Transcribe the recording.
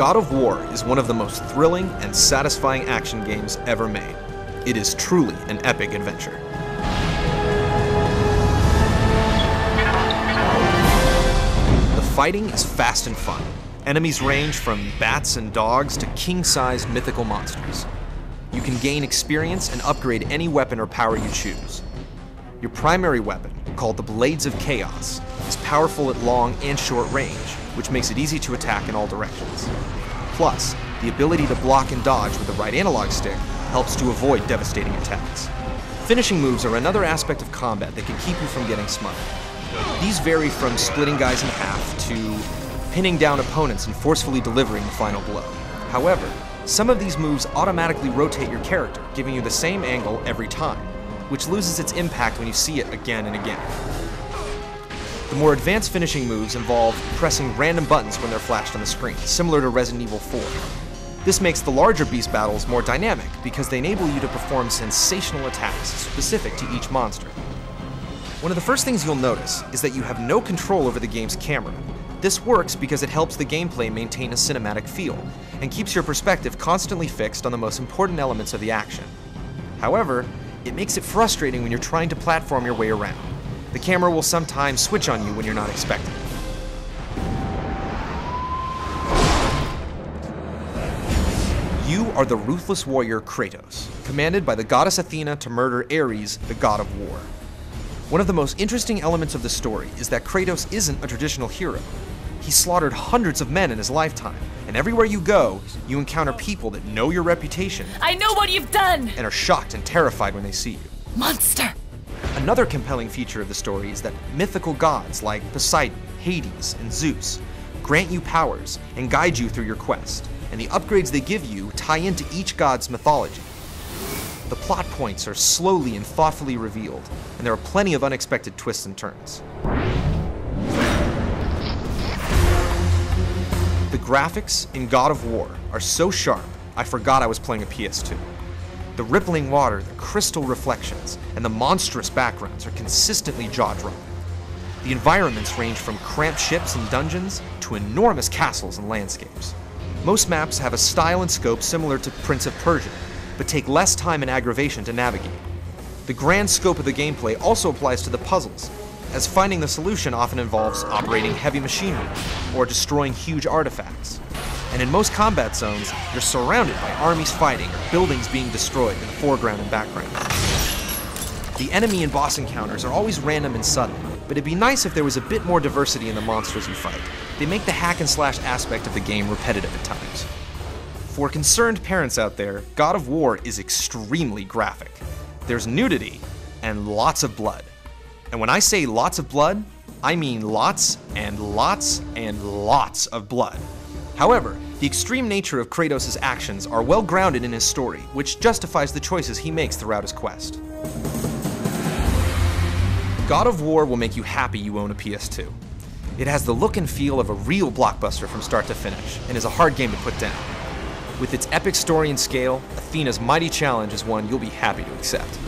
God of War is one of the most thrilling and satisfying action games ever made. It is truly an epic adventure. The fighting is fast and fun. Enemies range from bats and dogs to king-sized mythical monsters. You can gain experience and upgrade any weapon or power you choose. Your primary weapon, called the Blades of Chaos, is powerful at long and short range, which makes it easy to attack in all directions. Plus, the ability to block and dodge with the right analog stick helps to avoid devastating attacks. Finishing moves are another aspect of combat that can keep you from getting smothered. These vary from splitting guys in half to pinning down opponents and forcefully delivering the final blow. However, some of these moves automatically rotate your character, giving you the same angle every time, which loses its impact when you see it again and again. The more advanced finishing moves involve pressing random buttons when they're flashed on the screen, similar to Resident Evil 4. This makes the larger beast battles more dynamic because they enable you to perform sensational attacks specific to each monster. One of the first things you'll notice is that you have no control over the game's camera. This works because it helps the gameplay maintain a cinematic feel and keeps your perspective constantly fixed on the most important elements of the action. However, it makes it frustrating when you're trying to platform your way around. The camera will sometimes switch on you when you're not expecting it. You are the ruthless warrior Kratos, commanded by the goddess Athena to murder Ares, the god of war. One of the most interesting elements of the story is that Kratos isn't a traditional hero. He slaughtered hundreds of men in his lifetime, and everywhere you go, you encounter people that know your reputation. I know what you've done! And are shocked and terrified when they see you. Monster! Another compelling feature of the story is that mythical gods like Poseidon, Hades, and Zeus grant you powers and guide you through your quest, and the upgrades they give you tie into each god's mythology. The plot points are slowly and thoughtfully revealed, and there are plenty of unexpected twists and turns. The graphics in God of War are so sharp, I forgot I was playing a PS2. The rippling water, the crystal reflections, and the monstrous backgrounds are consistently jaw-dropping. The environments range from cramped ships and dungeons to enormous castles and landscapes. Most maps have a style and scope similar to Prince of Persia, but take less time and aggravation to navigate. The grand scope of the gameplay also applies to the puzzles, as finding the solution often involves operating heavy machinery or destroying huge artifacts. And in most combat zones, you're surrounded by armies fighting or buildings being destroyed in the foreground and background. The enemy and boss encounters are always random and sudden, but it'd be nice if there was a bit more diversity in the monsters you fight. They make the hack and slash aspect of the game repetitive at times. For concerned parents out there, God of War is extremely graphic. There's nudity and lots of blood. And when I say lots of blood, I mean lots and lots and lots of blood. However, the extreme nature of Kratos' actions are well grounded in his story, which justifies the choices he makes throughout his quest. God of War will make you happy you own a PS2. It has the look and feel of a real blockbuster from start to finish, and is a hard game to put down. With its epic story and scale, Athena's mighty challenge is one you'll be happy to accept.